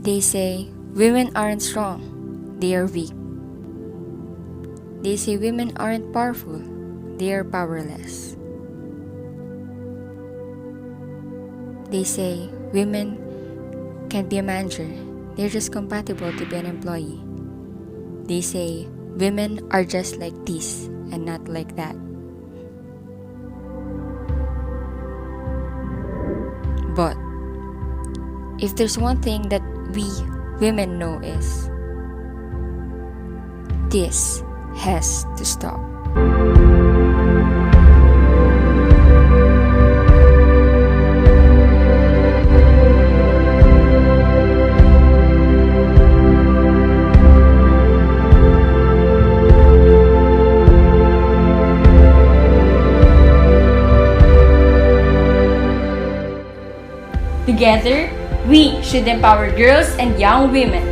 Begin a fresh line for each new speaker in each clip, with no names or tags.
They say women aren't strong, they are weak. They say women aren't powerful, they are powerless. They say women can't be a manager, they're just compatible to be an employee. They say women are just like this and not like that. But if there's one thing that we women know is this has to stop.
Together, we should empower girls and young women.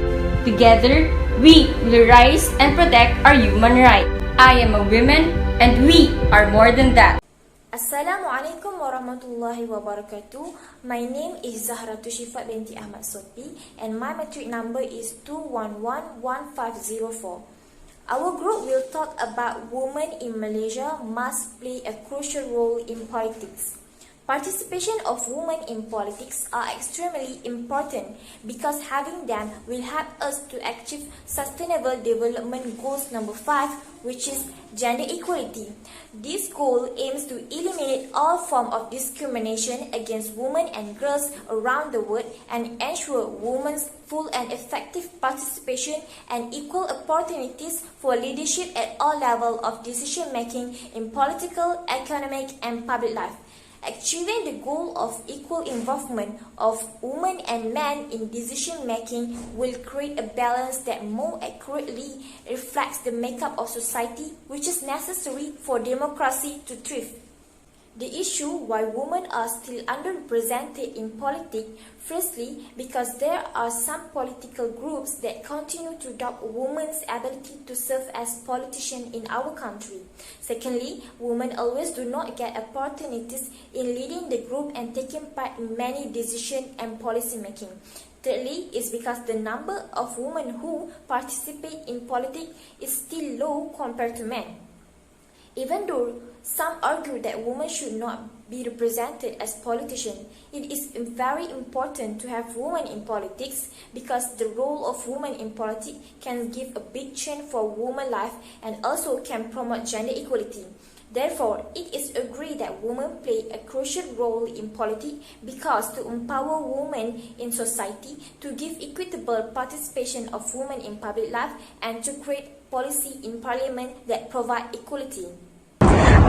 Together, we will rise and protect our human rights. I am a woman and we are more than that.
Assalamualaikum warahmatullahi wabarakatuh. My name is Zahra Tushifat binti Ahmad Sopi and my matric number is 2111504. Our group will talk about women in Malaysia must play a crucial role in politics. Participation of women in politics are extremely important because having them will help us to achieve Sustainable Development Goals number 5, which is gender equality. This goal aims to eliminate all forms of discrimination against women and girls around the world and ensure women's full and effective participation and equal opportunities for leadership at all levels of decision making in political, economic, and public life. Achieving the goal of equal involvement of women and men in decision-making will create a balance that more accurately reflects the makeup of society, which is necessary for democracy to thrive. The issue why women are still underrepresented in politics, firstly, because there are some political groups that continue to doubt women's ability to serve as politicians in our country. Secondly, women always do not get opportunities in leading the group and taking part in many decision and policy making. Thirdly, is because the number of women who participate in politics is still low compared to men. Even though some argue that women should not be represented as politicians, it is very important to have women in politics because the role of women in politics can give a big change for women's life and also can promote gender equality. Therefore, it is agreed that women play a crucial role in politics because to empower women in society, to give equitable participation of women in public life, and to create policy in parliament that provide equality.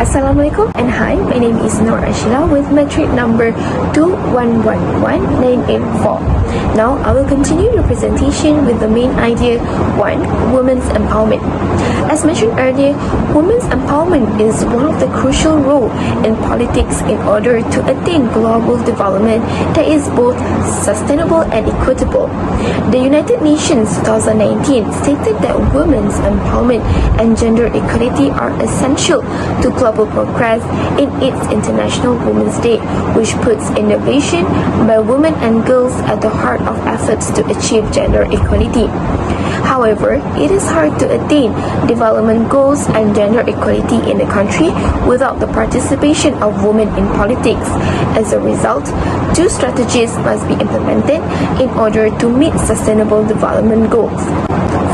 Assalamualaikum and hi, my name is Nur Ashila with matric number 2111984. Now I will continue the presentation with the main idea 1. Women's empowerment. As mentioned earlier, women's empowerment is one of the crucial roles in politics in order to attain global development that is both sustainable and equitable. The United Nations 2019 stated that women's empowerment and gender equality are essential to global progress in its International Women's Day, which puts innovation by women and girls at the heart of efforts to achieve gender equality. However, it is hard to attain development goals and gender equality in the country without the participation of women in politics. As a result, two strategies must be implemented in order to meet sustainable development goals.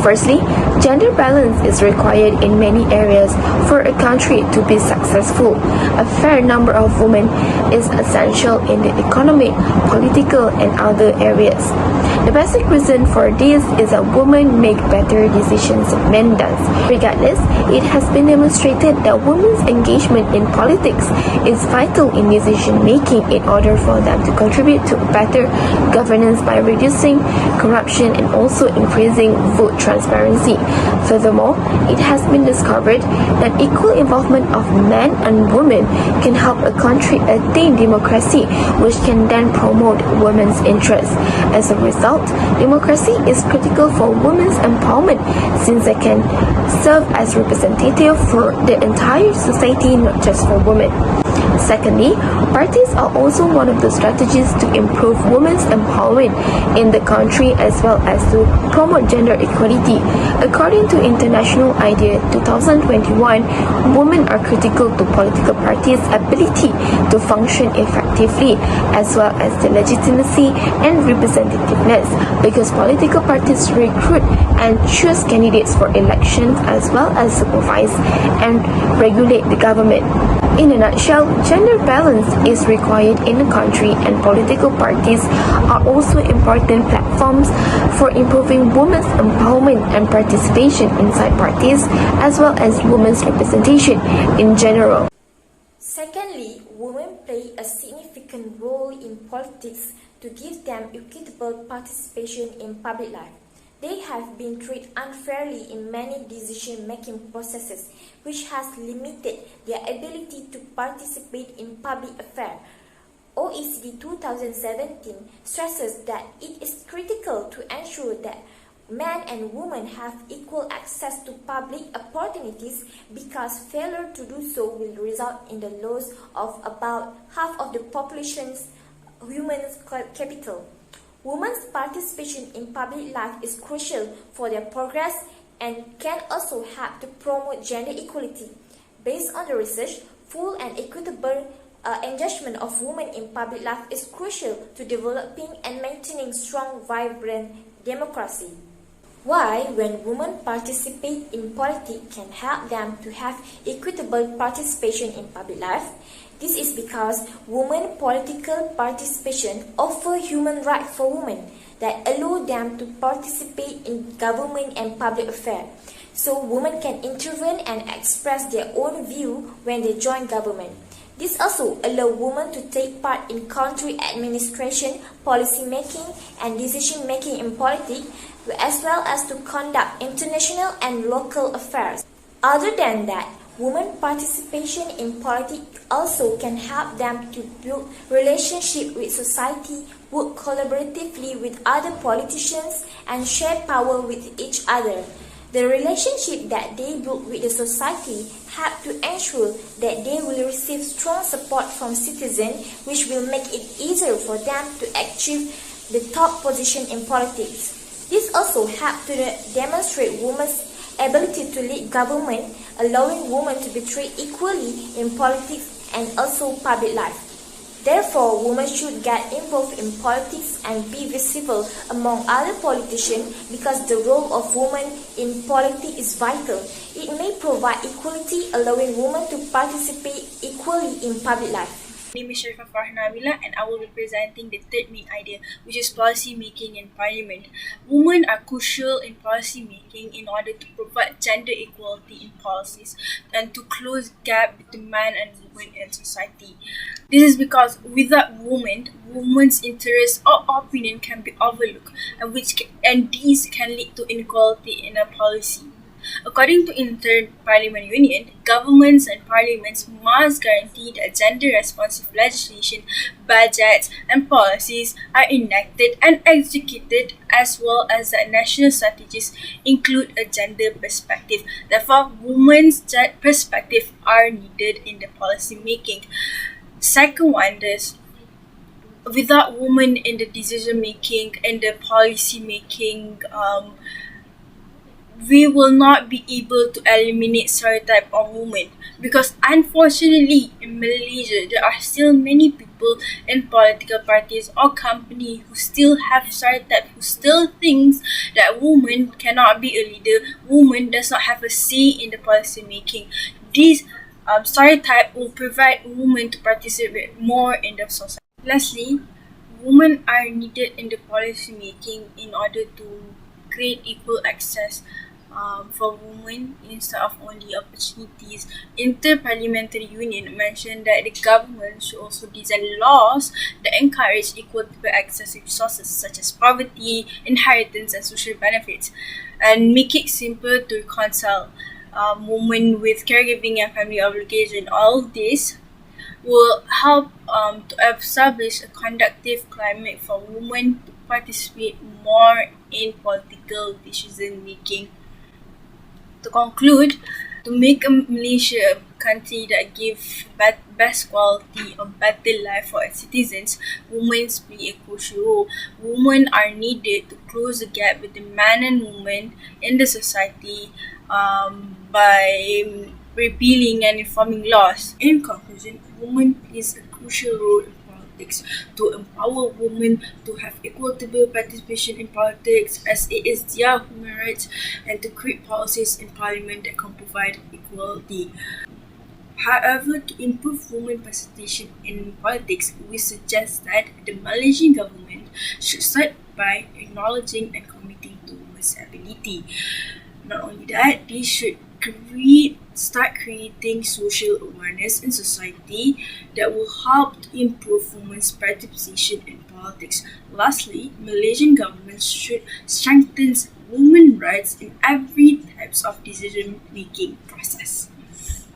Firstly, gender balance is required in many areas for a country to be successful. A fair number of women is essential in the economic, political, and other areas. The basic reason for this is that women make better decisions than men does. Regardless, it has been demonstrated that women's engagement in politics is vital in decision making in order for them to contribute to better governance by reducing corruption and also increasing vote transparency. Furthermore, it has been discovered that equal involvement of men and women can help a country attain democracy, which can then promote women's interests. As a result, democracy is critical for women's empowerment since they can serve as representative for the entire society, not just for women. Secondly, parties are also one of the strategies to improve women's empowerment in the country as well as to promote gender equality. According to International IDEA 2021, women are critical to political parties' ability to function effectively as well as the legitimacy and representativeness because political parties recruit and choose candidates for elections as well as supervise and regulate the government. In a nutshell, gender balance is required in a country and political parties are also important platforms for improving women's empowerment and participation inside parties as well as women's representation in general.
Secondly, women play a significant role in politics to give them equitable participation in public life. They have been treated unfairly in many decision-making processes, which has limited their ability to participate in public affairs. OECD 2017 stresses that it is critical to ensure that men and women have equal access to public opportunities because failure to do so will result in the loss of about half of the population's human capital. Women's participation in public life is crucial for their progress and can also help to promote gender equality. Based on the research, full and equitable engagement of women in public life is crucial to developing and maintaining strong, vibrant democracy. Why, when women participate in politics, can help them to have equitable participation in public life? This is because women political participation offers human rights for women that allow them to participate in government and public affairs. So women can intervene and express their own view when they join government. This also allows women to take part in country administration, policy making, and decision making in politics, as well as to conduct international and local affairs. Other than that, women participation in politics also can help them to build relationships with society, work collaboratively with other politicians, and share power with each other. The relationship that they build with the society help to ensure that they will receive strong support from citizens, which will make it easier for them to achieve the top position in politics. This also helps to demonstrate women's ability to lead government, allowing women to be treated equally in politics and also public life. Therefore, women should get involved in politics and be visible among other politicians because the role of women in politics is vital. It may provide equality, allowing women to participate equally in public life.
My name is Sharifah Farhanawila and I will be presenting the third main idea, which is policy making in parliament. Women are crucial in policy making in order to provide gender equality in policies and to close gap between men and women in society. This is because without women, women's interests or opinion can be overlooked and these can lead to inequality in a policy. According to Inter-Parliament Union, governments and parliaments must guarantee that gender-responsive legislation, budgets, and policies are enacted and executed, as well as that national strategies include a gender perspective. Therefore, women's perspective are needed in the policy making. Second one is, without women in the decision making and the policy making, we will not be able to eliminate stereotype of women because unfortunately in Malaysia there are still many people in political parties or companies who still have stereotype, who still thinks that women cannot be a leader, women does not have a say in the policy making. These stereotype will prevent women to participate more in the society. Lastly, women are needed in the policy making in order to create equal access for women instead of only opportunities. Inter-Parliamentary Union mentioned that the government should also design laws that encourage equitable access to resources such as poverty, inheritance, and social benefits, and make it simple to reconcile women with caregiving and family obligation. All this will help to establish a conducive climate for women to participate more in political decision making. To conclude, to make Malaysia country that give best quality of better life for its citizens, women play a crucial role. Women are needed to close the gap between man and woman in the society by repealing and reforming laws. In conclusion, women plays a crucial role in politics to empower women to have equitable participation in politics as it is their human rights, and to create policies in parliament that can provide equality. However, to improve women participation in politics, we suggest that the Malaysian government should start by acknowledging and committing to women's ability. Not only that, they should start creating social awareness in society that will help to improve women's participation in politics. Lastly, Malaysian government should strengthen women's rights in every types of decision-making process.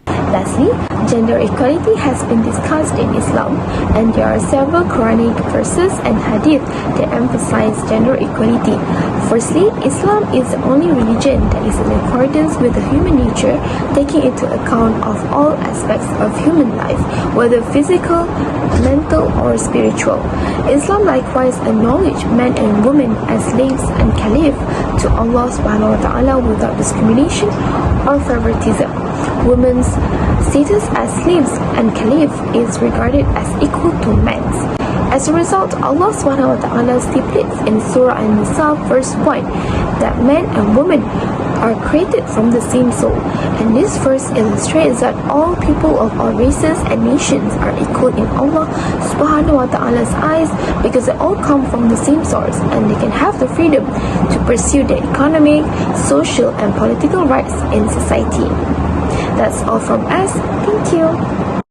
Lastly, gender equality has been discussed in Islam, and there are several Quranic verses and hadith that emphasize gender equality. Firstly, Islam is the only religion that is in accordance with the human nature, taking into account of all aspects of human life, whether physical, mental, or spiritual. Islam likewise acknowledges men and women as slaves and caliph to Allah subhanahu wa ta'ala without discrimination or favoritism. Women's status as slaves and caliph is regarded as equal to men's. As a result, Allah subhanahu wa ta'ala stipulates in Surah An-Nisa verse 1 that men and women are created from the same soul, and this verse illustrates that all people of all races and nations are equal in Allah subhanahu wa ta'ala's eyes because they all come from the same source, and they can have the freedom to pursue their economic, social, and political rights in society. That's all from us. Thank you.